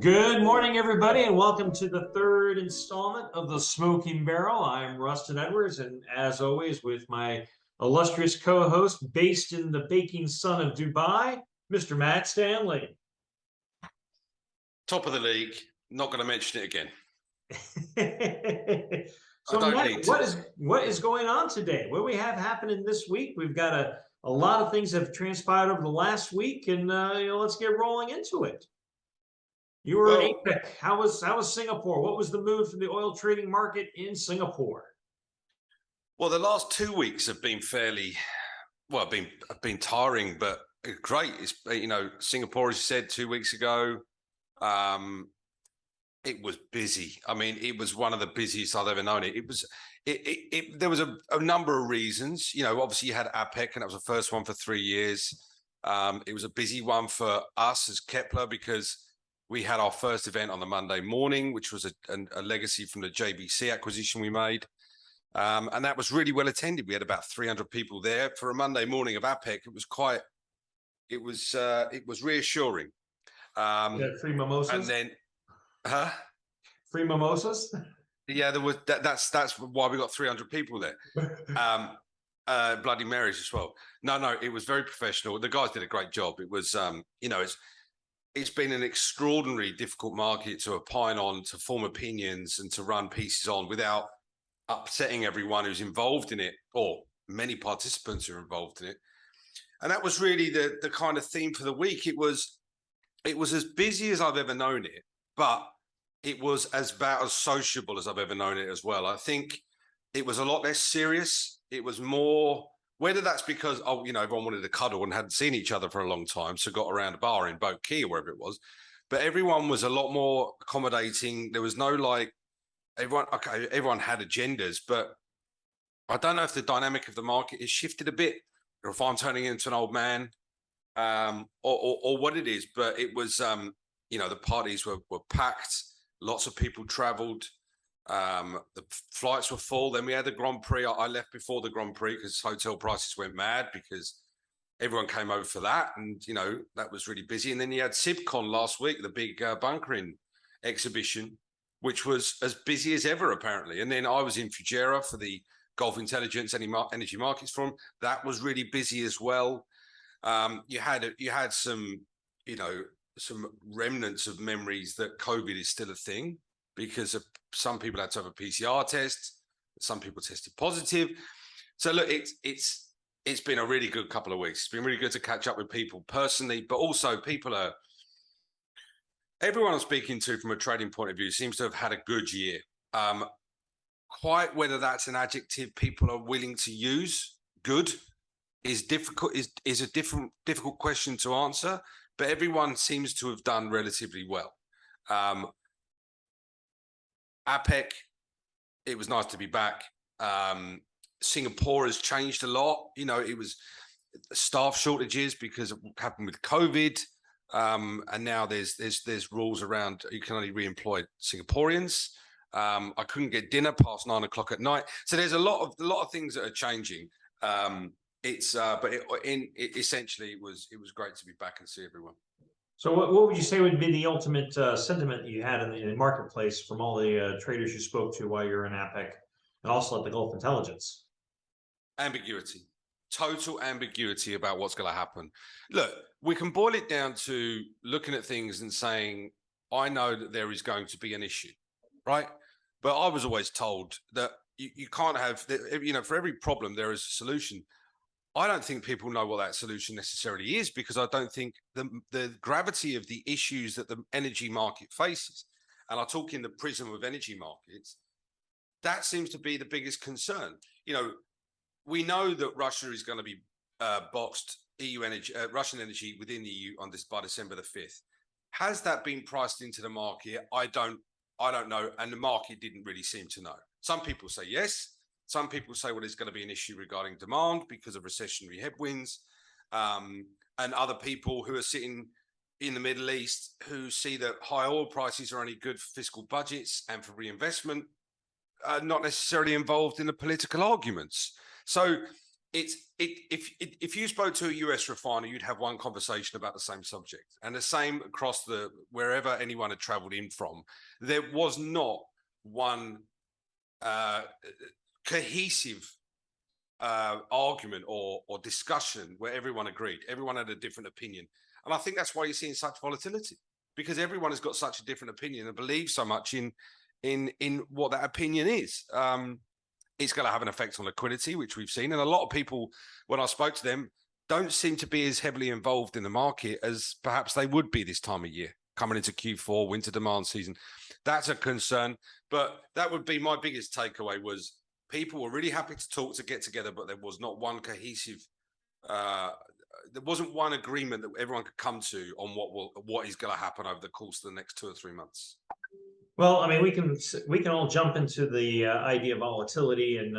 Good morning, everybody, and welcome to the third installment of the Smoking Barrel. I'm Rustin Edwards, and as always, with my illustrious co-host, based in the baking sun of Dubai, Mr. Matt Stanley. Top of the league. Not going to mention it again. So, Matt, what is going on today? What do we have happening this week? We've got a lot of things have transpired over the last week, and let's get rolling into it. You were in APEC. How was Singapore? What was the mood for the oil trading market in Singapore? Well, the last 2 weeks have been been tiring, but great. It's, Singapore, as you said 2 weeks ago, it was busy. I mean, it was one of the busiest I've ever known it. There was a number of reasons. Obviously you had APEC, and that was the first one for 3 years. It was a busy one for us as Kepler because we had our first event on the Monday morning, which was a legacy from the JBC acquisition we made. And that was really well attended. We had about 300 people there for a Monday morning of APEC. It was reassuring. Free mimosas? And then, free mimosas? Yeah, there was. That's why we got 300 people there. Bloody Marys as well. No, it was very professional. The guys did a great job. It was, it's been an extraordinarily difficult market to opine on, to form opinions, and to run pieces on without upsetting everyone who's involved in it, or many participants who are involved in it. And that was really the kind of theme for the week. It was as busy as I've ever known it, but it was about as sociable as I've ever known it as well. I think it was a lot less serious. It was more, whether that's because, everyone wanted to cuddle and hadn't seen each other for a long time, so got around a bar in Boat Key or wherever it was, but everyone was a lot more accommodating. There was no everyone had agendas, but I don't know if the dynamic of the market has shifted a bit, or if I'm turning into an old man, or what it is. But it was, the parties were packed. Lots of people traveled. The flights were full. Then we had the Grand Prix. I left before the Grand Prix because hotel prices went mad because everyone came over for that. And, that was really busy. And then you had SIBCON last week, the big bunkering exhibition, which was as busy as ever, apparently. And then I was in Fujairah for the Gulf Intelligence Energy Markets Forum. That was really busy as well. You had some, some remnants of memories that COVID is still a thing, because some people had to have a PCR test, some people tested positive. So look, it's been a really good couple of weeks. It's been really good to catch up with people personally, but also everyone I'm speaking to from a trading point of view seems to have had a good year. Quite whether that's an adjective people are willing to use, good, is a difficult question to answer, but everyone seems to have done relatively well. APEC, it was nice to be back. Singapore has changed a lot. It was staff shortages because of what happened with COVID. And now there's rules around you can only re-employ Singaporeans. I couldn't get dinner past 9 o'clock at night. So there's a lot of things that are changing. Essentially it was great to be back and see everyone. So what would you say would be the ultimate sentiment that you had in the marketplace from all the traders you spoke to while you're in APEC and also at the Gulf Intelligence? Ambiguity, total ambiguity about what's going to happen. Look, we can boil it down to looking at things and saying, I know that there is going to be an issue, right? But I was always told that you can't have, for every problem, there is a solution. I don't think people know what that solution necessarily is, because I don't think the gravity of the issues that the energy market faces, and I talk in the prism of energy markets, that seems to be the biggest concern. We know that Russia is going to be boxed Russian energy within the EU by December the 5th. Has that been priced into the market? I don't know, and the market didn't really seem to know. Some people say yes. Some people say, well, there's going to be an issue regarding demand because of recessionary headwinds. And other people who are sitting in the Middle East who see that high oil prices are only good for fiscal budgets and for reinvestment, are not necessarily involved in the political arguments. So if you spoke to a US refiner, you'd have one conversation about the same subject, and the same across wherever anyone had traveled in from. There was not one cohesive argument or discussion where everyone agreed. Everyone had a different opinion, and I think that's why you're seeing such volatility, because everyone has got such a different opinion and believes so much in what that opinion is. It's going to have an effect on liquidity, which we've seen. And a lot of people, when I spoke to them, don't seem to be as heavily involved in the market as perhaps they would be this time of year, coming into Q4, winter demand season. That's a concern. But that would be my biggest takeaway, was people were really happy to talk, to get together, but there was not one cohesive, there wasn't one agreement that everyone could come to on what is going to happen over the course of the next 2 or 3 months. Well, I mean, we can all jump into the idea of volatility, and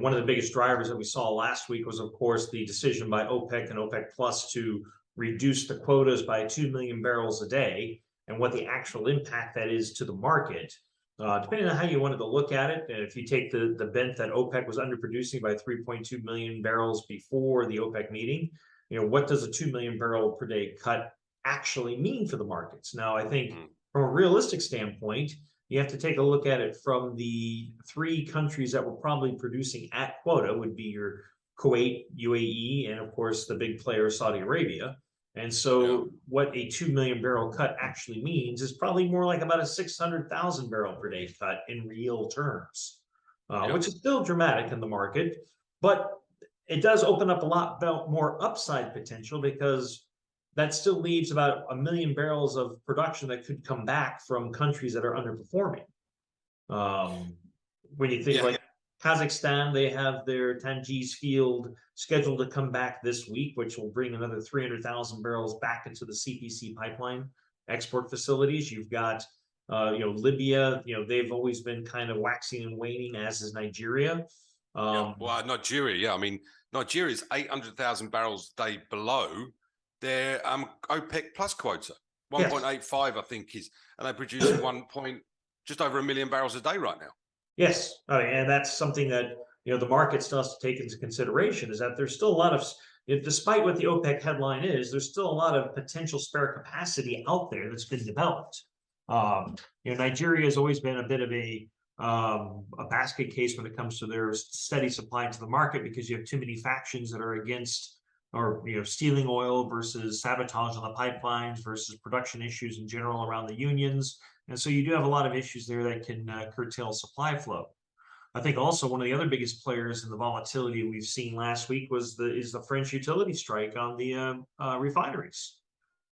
one of the biggest drivers that we saw last week was, of course, the decision by OPEC and OPEC Plus to reduce the quotas by 2 million barrels a day, and what the actual impact that is to the market. Depending on how you wanted to look at it, if you take the bent that OPEC was underproducing by 3.2 million barrels before the OPEC meeting, what does a 2 million barrel per day cut actually mean for the markets? Now, I think from a realistic standpoint, you have to take a look at it from the 3 countries that were probably producing at quota, would be your Kuwait, UAE, and of course the big player Saudi Arabia. And so what a 2 million barrel cut actually means is probably more like about a 600,000 barrel per day cut in real terms, which is still dramatic in the market, but it does open up a lot more upside potential, because that still leaves about 1 million barrels of production that could come back from countries that are underperforming. When you think like Kazakhstan, they have their Tangiz field scheduled to come back this week, which will bring another 300,000 barrels back into the CPC pipeline export facilities. You've got, Libya, they've always been kind of waxing and waning, as is Nigeria. Well, Nigeria, I mean, Nigeria's 800,000 barrels a day below their OPEC plus quota, 1.85, I think is, and they're producing just over 1 million barrels a day right now. Yes, and that's something that the market still has to take into consideration, is that there's still a lot of, despite what the OPEC headline is, there's still a lot of potential spare capacity out there that's been developed. Nigeria has always been a bit of a basket case when it comes to their steady supply to the market, because you have too many factions that are against, or stealing oil versus sabotage on the pipelines versus production issues in general around the unions. And so you do have a lot of issues there that can curtail supply flow. I think also one of the other biggest players in the volatility we've seen last week is the French utility strike on the refineries.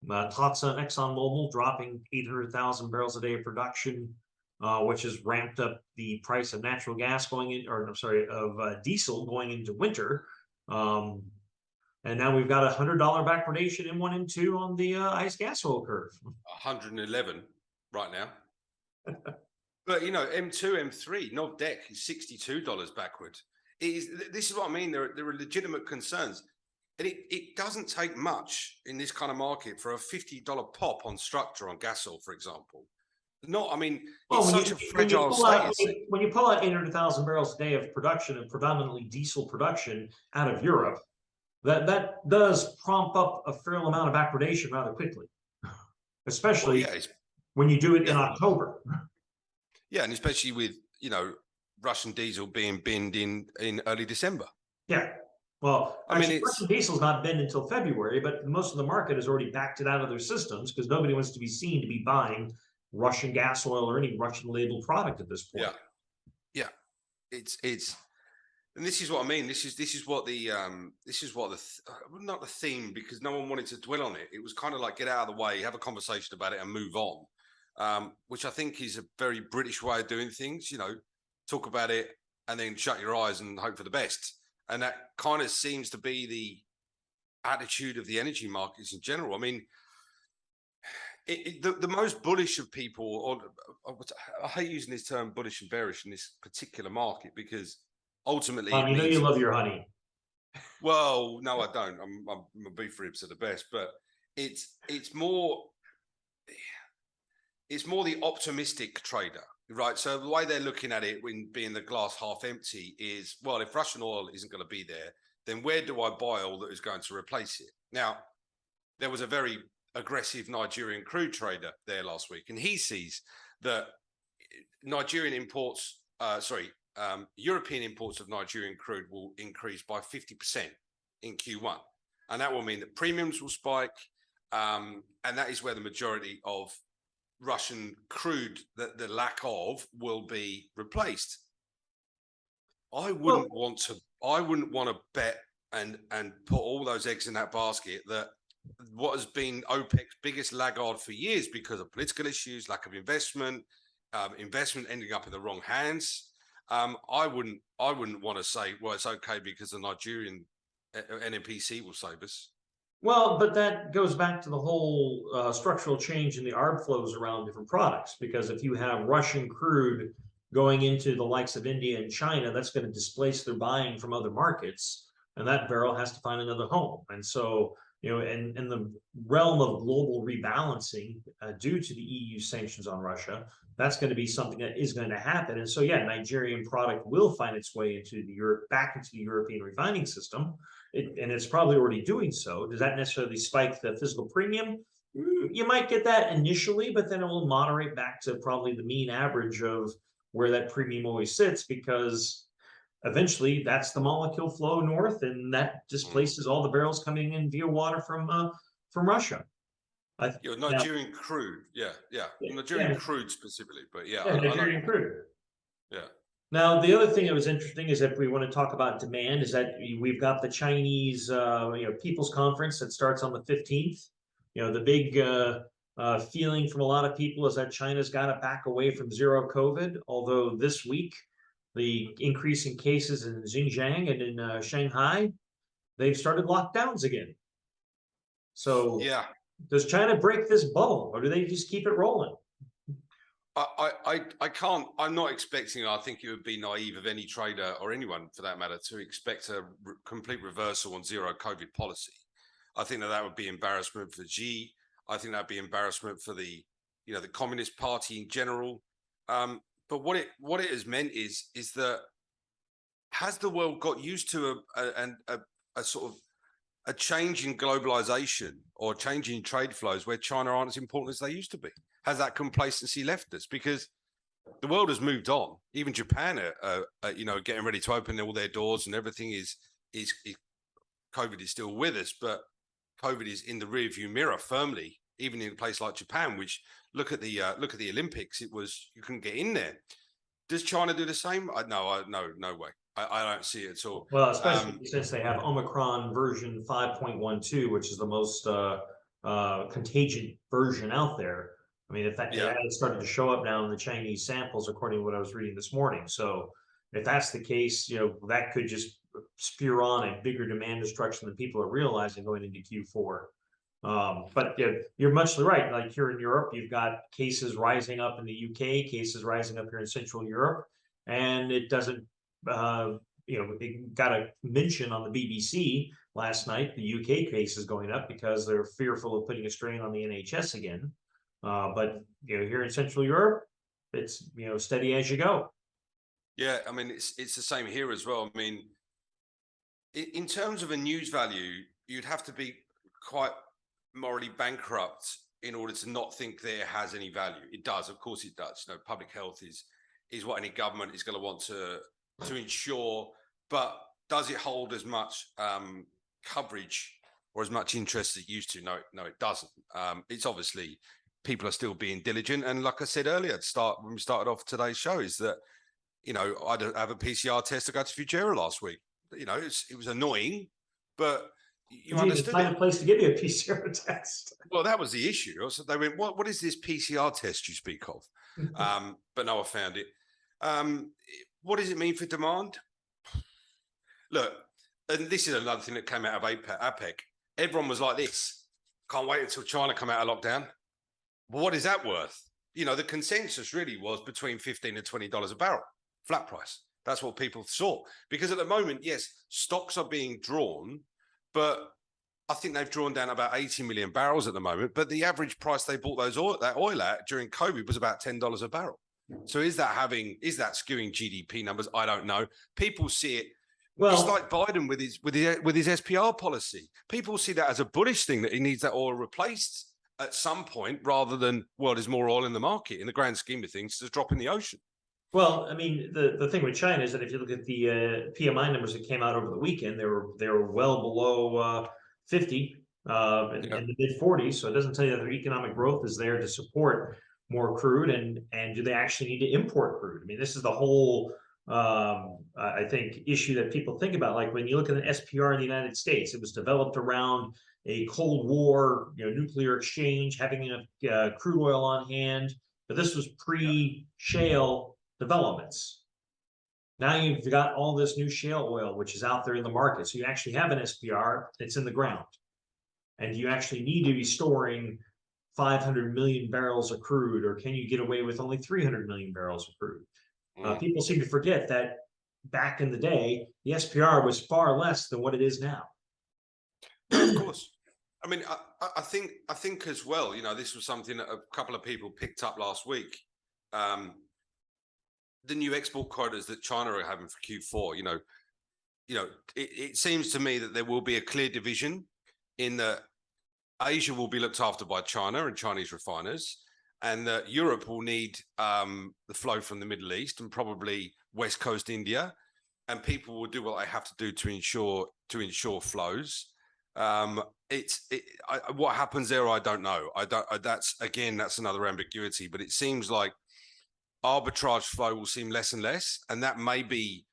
Total and ExxonMobil dropping 800,000 barrels a day of production, which has ramped up the price of natural gas of diesel going into winter. And now we've got $100 backwardation in 1 and 2 on the ICE gas oil curve. 111 right now. But M2, M3, NOVDEC is $62 backward. This is what I mean. There are legitimate concerns, and it doesn't take much in this kind of market for a $50 pop on structure on gas oil, for example. It's such a fragile state. When you pull out 800,000 barrels a day of production, and predominantly diesel production out of Europe, that does prompt up a fair amount of backwardation rather quickly, especially when you do it in October. Yeah, and especially with Russian diesel being binned in early December. Yeah, well, Russian diesel's not binned until February, but most of the market has already backed it out of their systems, because nobody wants to be seen to be buying Russian gas oil or any Russian labeled product at this point. Yeah, it's. And this is what I mean. This is what not the theme, because no one wanted to dwell on it. It was kind of like, get out of the way, have a conversation about it, and move on. Which I think is a very British way of doing things. Talk about it and then shut your eyes and hope for the best. And that kind of seems to be the attitude of the energy markets in general. I mean, the most bullish of people, or I hate using this term bullish and bearish in this particular market, because ultimately, you love your honey. Well, no, I don't. My beef ribs are the best, but it's more the optimistic trader, right? So the way they're looking at it, when being the glass half empty, is, well, if Russian oil isn't going to be there, then where do I buy oil that is going to replace it? Now, there was a very aggressive Nigerian crude trader there last week, and he sees that Nigerian imports, European imports of Nigerian crude will increase by 50% in Q1. And that will mean that premiums will spike. And that is where the majority of Russian crude, the lack of, will be replaced. I wouldn't want to bet and put all those eggs in that basket that what has been OPEC's biggest laggard for years because of political issues, lack of investment, investment ending up in the wrong hands. I wouldn't want to say, well, it's okay because the Nigerian NNPC will save us. Well, but that goes back to the whole structural change in the arb flows around different products, because if you have Russian crude going into the likes of India and China, that's going to displace their buying from other markets, and that barrel has to find another home. And so, in the realm of global rebalancing due to the EU sanctions on Russia, that's going to be something that is going to happen. And so, yeah, Nigerian product will find its way into back into the European refining system. And it's probably already doing so. Does that necessarily spike the physical premium? You might get that initially, but then it will moderate back to probably the mean average of where that premium always sits, because eventually that's the molecule flow north, and that displaces all the barrels coming in via water from Russia. Nigerian crude, Nigerian crude specifically, but Nigerian crude. Yeah. Now, the other thing that was interesting is, if we want to talk about demand, is that we've got the Chinese, People's Conference that starts on the 15th. The big feeling from a lot of people is that China's got to back away from zero COVID. Although this week, the increase in cases in Xinjiang and in Shanghai, they've started lockdowns again. So, does China break this bubble, or do they just keep it rolling? I can't. I'm not expecting. I think it would be naive of any trader or anyone, for that matter, to expect a complete reversal on zero COVID policy. I think that would be embarrassment for Xi. I think that'd be embarrassment for the Communist Party in general. But what it has meant is that, has the world got used to a sort of a change in globalization or change in trade flows where China aren't as important as they used to be? Has that complacency left us? Because the world has moved on. Even Japan are getting ready to open all their doors, and everything is COVID is still with us, but COVID is in the rearview mirror firmly, even in a place like Japan, which look at the Olympics, you couldn't get in there. Does China do the same? No way. I don't see it at all. Well, especially since they have Omicron version 5.12, which is the most contagion version out there. I mean, it's starting to show up now in the Chinese samples, according to what I was reading this morning. So if that's the case, that could just spew on a bigger demand destruction than people are realizing going into Q4. But you're much right. Like here in Europe, you've got cases rising up in the UK, cases rising up here in Central Europe, and it doesn't, it got a mention on the BBC last night, the UK cases going up because they're fearful of putting a strain on the NHS again. But here in Central Europe, it's steady as you go. Yeah, I mean, it's the same here as well. I mean, in terms of a news value, you'd have to be quite morally bankrupt in order to not think that it has any value. It does, of course, it does. Public health is what any government is going to want to ensure, but does it hold as much coverage or as much interest as it used to? No, it doesn't. It's obviously, people are still being diligent. And like I said earlier, when we started off today's show, is that, I had have a PCR test to go to Fujairah last week. It was annoying, but you understood find a place to give you a PCR test. Well, that was the issue. So they went, what is this PCR test you speak of? But no, I found it. What does it mean for demand? Look, and this is another thing that came out of OPEC. Everyone was like this. Can't wait until China come out of lockdown. But what is that worth? The consensus really was between $15 and $20 a barrel, flat price. That's what people saw. Because at the moment, yes, stocks are being drawn, but I think they've drawn down about 80 million barrels at the moment. But the average price they bought that oil at during COVID was about $10 a barrel. So is that skewing GDP numbers? I don't know. People see it. It's Well, like Biden with his SPR policy. People see that as a bullish thing, that he needs that oil replaced at some point, rather than, well, there's more oil in the market. In the grand scheme of things, it's a drop in the ocean. well, I mean, the thing with China is that if you look at the PMI numbers that came out over the weekend, they were well below 50 in the mid 40s. So it doesn't tell you that their economic growth is there to support more crude, and do they actually need to import crude? I mean, this is the whole I think issue that people think about. Like when you look at an SPR in the United States, it was developed around a Cold War, nuclear exchange, having enough crude oil on hand, but this was pre-shale developments. Now you've got all this new shale oil, which is out there in the market. So you actually have an SPR that's in the ground. And do you actually need to be storing 500 million barrels of crude, or can you get away with only 300 million barrels of crude? People seem to forget that back in the day, the SPR was far less than what it is now. No, of course. I mean, I think as well, this was something that a couple of people picked up last week. The new export quotas that China are having for Q4, it seems to me that there will be a clear division in that Asia will be looked after by China and Chinese refiners, and that Europe will need the flow from the Middle East and probably West Coast India, and people will do what they have to do to ensure flows. What happens there, I don't know. That's another ambiguity, but it seems like arbitrage flow will seem less and less, and that may be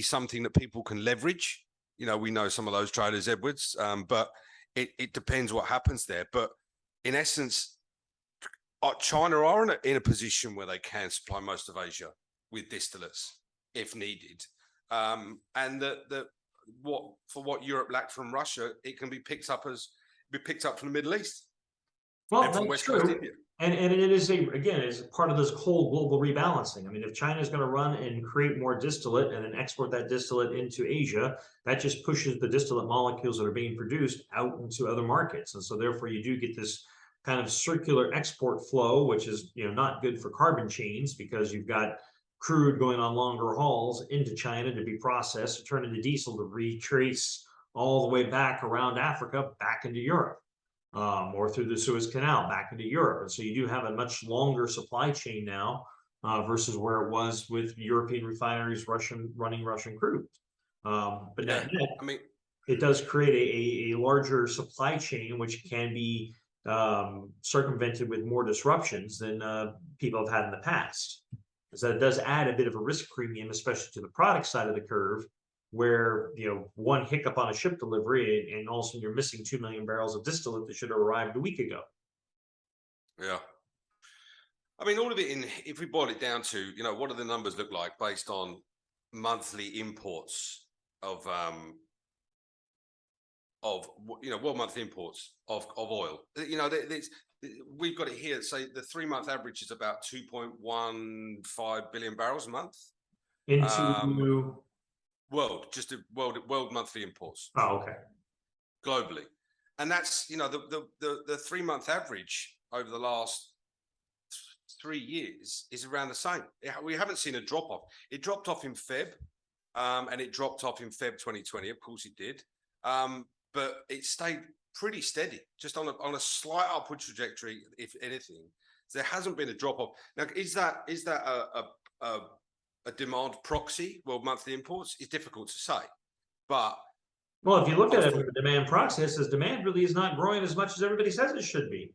something that people can leverage. We know some of those traders, Edwards, but it depends what happens there. But in essence, China are in a position where they can supply most of Asia with distillates if needed, and what Europe lacked from Russia, it can be picked up from the Middle East. Well, and from West Coast India. And it is is part of this whole global rebalancing. I mean, if China is going to run and create more distillate and then export that distillate into Asia, that just pushes the distillate molecules that are being produced out into other markets. And so therefore you do get this kind of circular export flow, which is not good for carbon chains, because you've got crude going on longer hauls into China to be processed, to turn into diesel, to retrace all the way back around Africa, back into Europe. Or through the Suez Canal back into Europe. And so you do have a much longer supply chain now versus where it was with European refineries running Russian crude. But it does create a larger supply chain, which can be circumvented with more disruptions than people have had in the past. So it does add a bit of a risk premium, especially to the product side of the curve, where one hiccup on a ship delivery and all of a sudden you're missing 2 million barrels of distillate that should have arrived a week ago. Yeah. I mean, all of it if we boil it down to, what do the numbers look like based on monthly imports of world monthly imports of oil? We've got it here. Say the 3-month average is about 2.15 billion barrels a month. Into world monthly imports. Oh, okay. Globally. And that's, the 3-month average over the last 3 years is around the same. We haven't seen a drop off. It dropped off in Feb, and it dropped off in Feb 2020. Of course it did. But it stayed pretty steady, just on a slight upward trajectory, if anything. There hasn't been a drop off. Now, is that a demand proxy? World monthly imports is difficult to say, but well, if you look at it from a demand proxy, it says demand really is not growing as much as everybody says it should be.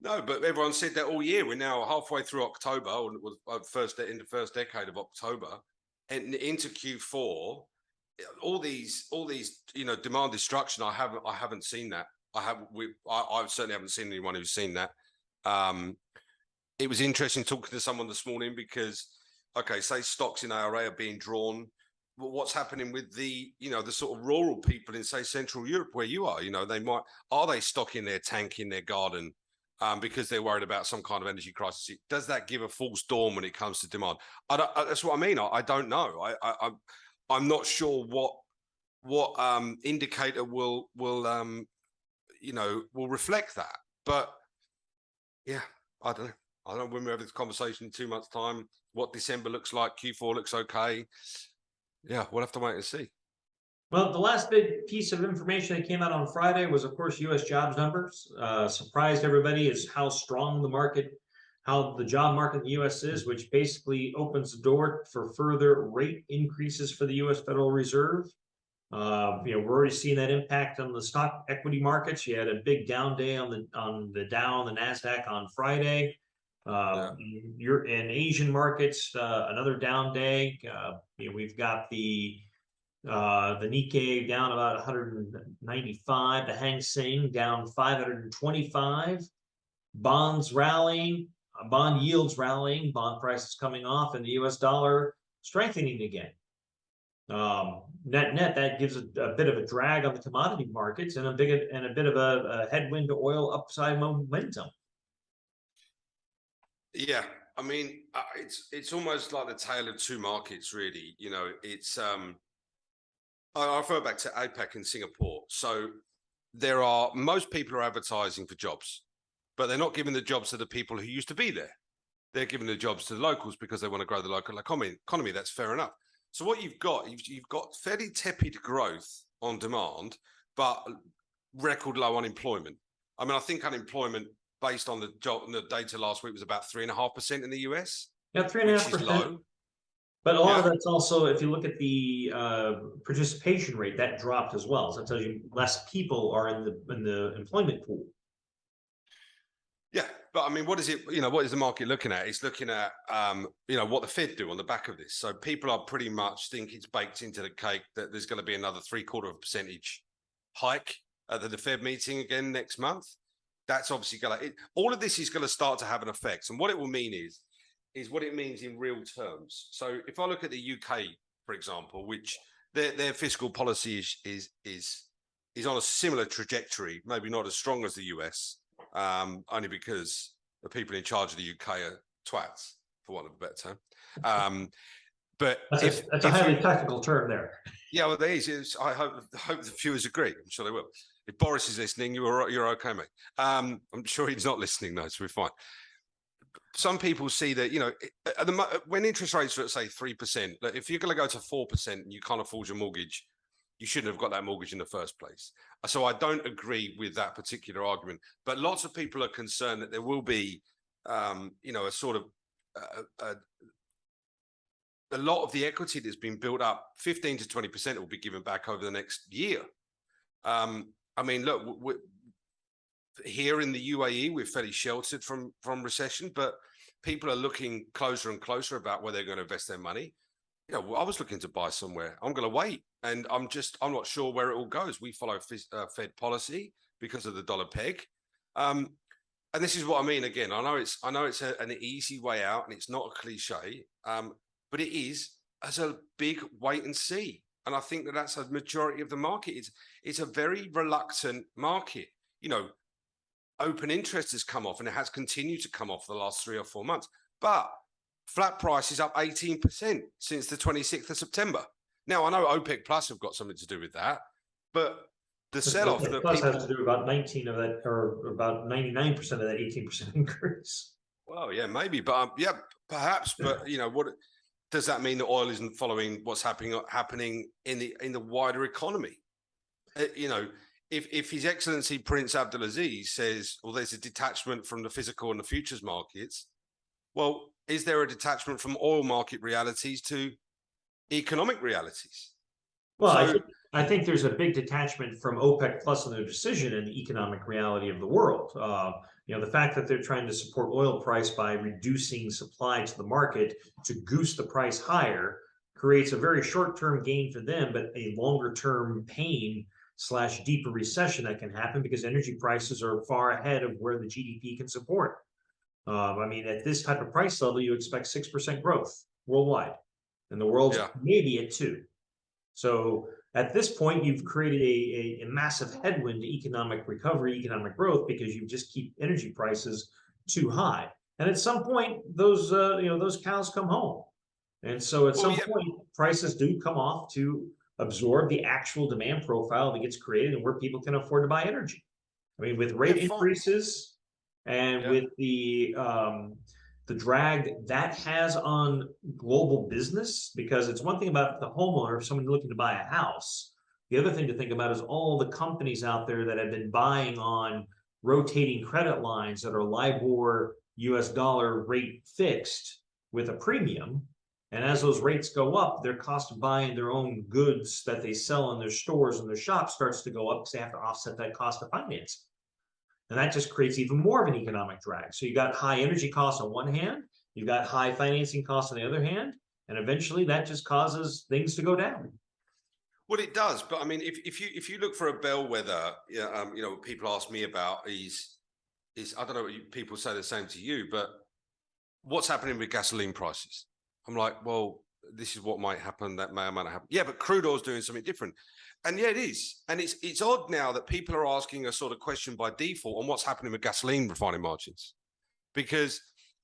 No, but everyone said that all year. We're now halfway through October, or in the first decade of October, and into Q4. All these demand destruction. I haven't seen that. I certainly haven't seen anyone who's seen that. It was interesting talking to someone this morning because, say stocks in ARA are being drawn. But what's happening with the sort of rural people in, say, Central Europe where you are? Are they stocking their tank in their garden because they're worried about some kind of energy crisis? Does that give a false dawn when it comes to demand? That's what I mean. I don't know. I'm not sure what indicator will reflect that. But yeah, I don't know. I don't know when we have this conversation in 2 months' time, what December looks like. Q4 looks okay. Yeah, we'll have to wait and see. Well, the last big piece of information that came out on Friday was, of course, U.S. jobs numbers. Surprised everybody is how strong the market, how the job market in the U.S. is, which basically opens the door for further rate increases for the U.S. Federal Reserve. We're already seeing that impact on the stock equity markets. You had a big down day on the Dow and the Nasdaq on Friday. You're in Asian markets, another down day. We've got the Nikkei down about 195, the Hang Seng down 525, bonds rallying, bond yields rallying, bond prices coming off, and the US dollar strengthening again. Net that gives a bit of a drag on the commodity markets and a bit of a headwind to oil upside momentum. Yeah, I mean, it's almost like the tale of two markets, really. It's I refer back to OPEC in Singapore. So most people are advertising for jobs, but they're not giving the jobs to the people who used to be there. They're giving the jobs to the locals because they want to grow the local economy. That's fair enough. So what you've got fairly tepid growth on demand, but record low unemployment. I mean, I think unemployment based on the data last week was about 3.5% in the US. Yeah, 3.5%. Which is low. But a lot of that's also, if you look at the participation rate, that dropped as well. So that tells you less people are in the employment pool. Yeah, but I mean, what is the market looking at? It's looking at, what the Fed do on the back of this. So people are pretty much think it's baked into the cake that there's going to be another 0.75% hike at the Fed meeting again next month. That's obviously all of this is going to start to have an effect. And what it will mean is what it means in real terms. So if I look at the UK, for example, which their fiscal policy is on a similar trajectory, maybe not as strong as the US. Only because the people in charge of the UK are twats, for want of a better term. But that's a highly technical term there. Yeah, well, there is. I hope the viewers agree. I'm sure they will. If Boris is listening, you're okay, mate. I'm sure he's not listening, though, so we're fine. Some people see that, when interest rates are at, say, 3%, if you're going to go to 4% and you can't afford your mortgage, you shouldn't have got that mortgage in the first place. So I don't agree with that particular argument. But lots of people are concerned that there will be, a sort of a lot of the equity that's been built up, 15 to 20% will be given back over the next year. I mean, look, here in the UAE, we're fairly sheltered from recession, but people are looking closer and closer about where they're going to invest their money. I was looking to buy somewhere. I'm going to wait, and I'm not sure where it all goes. We follow Fed policy because of the dollar peg, and this is what I mean. Again, I know it's an easy way out, and it's not a cliche, but it is as a big wait and see. And I think that's a majority of the market. It's a very reluctant market. Open interest has come off, and it has continued to come off for the last 3 or 4 months, but flat price is up 18% since the 26th of September. Now, I know OPEC Plus have got something to do with that, but the sell-off that Plus has to do about 19 of that, or about 99% of that 18% increase. Well, yeah, maybe, but yeah, perhaps. But what does that mean? That oil isn't following what's happening in the wider economy? If His Excellency Prince Abdulaziz says, well, there's a detachment from the physical and the futures markets, well, is there a detachment from oil market realities to economic realities? Well, I think there's a big detachment from OPEC Plus and their decision and the economic reality of the world. The fact that they're trying to support oil price by reducing supply to the market to goose the price higher creates a very short-term gain for them, but a longer-term pain / deeper recession that can happen because energy prices are far ahead of where the GDP can support. I mean, at this type of price level, you expect 6% growth worldwide, and the world's maybe at 2%. So at this point, you've created a massive headwind to economic recovery, economic growth, because you just keep energy prices too high. And at some point, those cows come home. And so at some point, prices do come off to absorb the actual demand profile that gets created and where people can afford to buy energy. I mean, with rate increases and with the the drag that has on global business, because it's one thing about the homeowner, someone looking to buy a house. The other thing to think about is all the companies out there that have been buying on rotating credit lines that are LIBOR US dollar rate fixed with a premium. And as those rates go up, their cost of buying their own goods that they sell in their stores and their shops starts to go up because they have to offset that cost of financing. And that just creates even more of an economic drag. So you got high energy costs on one hand, you've got high financing costs on the other hand, and eventually that just causes things to go down. Well, it does, but I mean, if you look for a bellwether, people ask me about is I don't know, people say the same to you, but what's happening with gasoline prices? I'm like, well, this is what might happen, that may or may not happen. Yeah, but crude oil is doing something different. And yeah, it is. And it's odd now that people are asking a sort of question by default on what's happening with gasoline refining margins. Because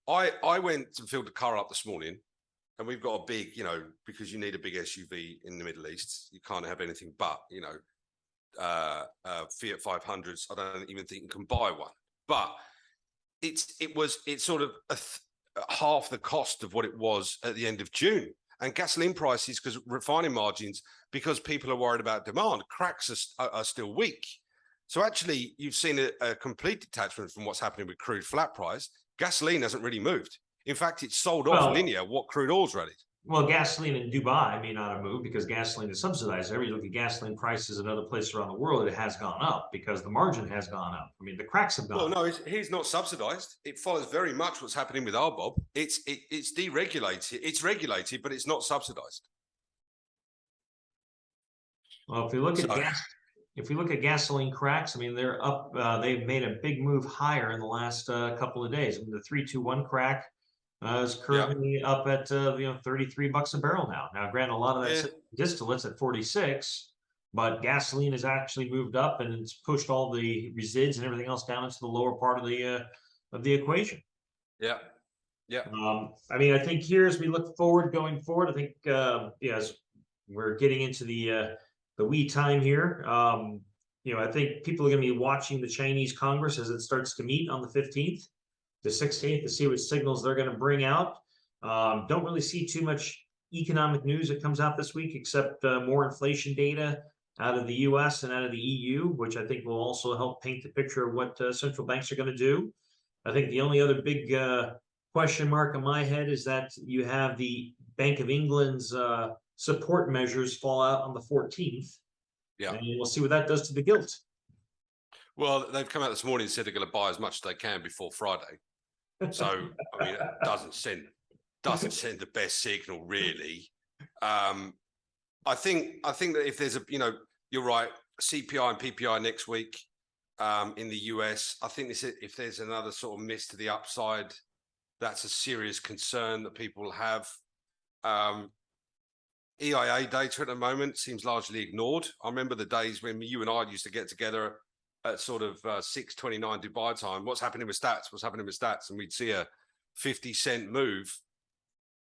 I went to fill the car up this morning, and we've got a big, because you need a big SUV in the Middle East, you can't have anything but, Fiat 500s. I don't even think you can buy one. But it's sort of half the cost of what it was at the end of June. And gasoline prices, because refining margins, because people are worried about demand, cracks are still weak. So actually, you've seen a complete detachment from what's happening with crude flat price. Gasoline hasn't really moved. In fact, it's sold off linear what crude oil's ready. Well, gasoline in Dubai may not have moved because gasoline is subsidized there. You look at gasoline prices in other places around the world, it has gone up because the margin has gone up. I mean, the cracks have gone up. Well, no, he's not subsidized. It follows very much what's happening with RBOB. It's deregulated. It's regulated, but it's not subsidized. Well, if we look at gasoline cracks, I mean, they're up. They've made a big move higher in the last couple of days. I mean, the 321 crack is currently up at $33 a barrel now. Now, granted, a lot of that's distillates at 46, but gasoline has actually moved up and it's pushed all the resids and everything else down into the lower part of the equation. Yeah. Yeah. I mean, I think here as we look forward, going forward, I think as we're getting into the wee time here, I think people are going to be watching the Chinese Congress as it starts to meet on the 15th. The 16th to see what signals they're going to bring out. Don't really see too much economic news that comes out this week, except more inflation data out of the US and out of the EU, which I think will also help paint the picture of what central banks are going to do. I think the only other big question mark in my head is that you have the Bank of England's support measures fall out on the 14th. Yeah. And we'll see what that does to the gilt. Well, they've come out this morning and said they're going to buy as much as they can before Friday. So, I mean, it doesn't send the best signal, really. I think that if there's you're right, CPI and PPI next week in the US, I think if there's another sort of miss to the upside, that's a serious concern that people have. EIA data at the moment seems largely ignored. I remember the days when you and I used to get together at sort of 6:29 Dubai time. What's happening with stats? What's happening with stats? And we'd see a 50-cent move.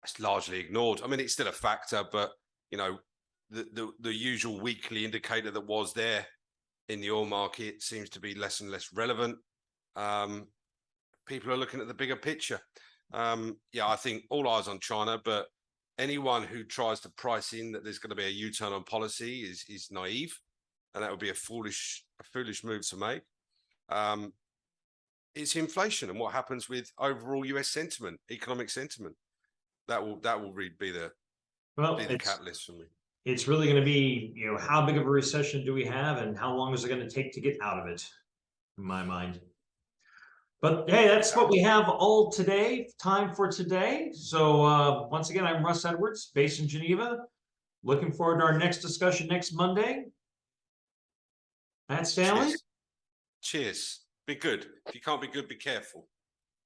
It's largely ignored. I mean, it's still a factor, but the usual weekly indicator that was there in the oil market seems to be less and less relevant. People are looking at the bigger picture. I think all eyes on China, but anyone who tries to price in that there's going to be a U-turn on policy is naive. And that would be a foolish move to make. It's inflation and what happens with overall US sentiment, economic sentiment. That will really be the catalyst for me. It's really going to be, how big of a recession do we have and how long is it going to take to get out of it, in my mind. But hey, that's what we have all today, time for today. So once again, I'm Russ Edwards, based in Geneva. Looking forward to our next discussion next Monday. Matt Stanley. Cheers. Be good. If you can't be good, be careful.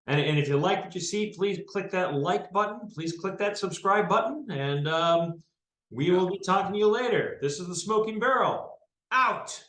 And if you like what you see, please click that like button. Please click that subscribe button. And we will be talking to you later. This is the Smoking Barrel. Out.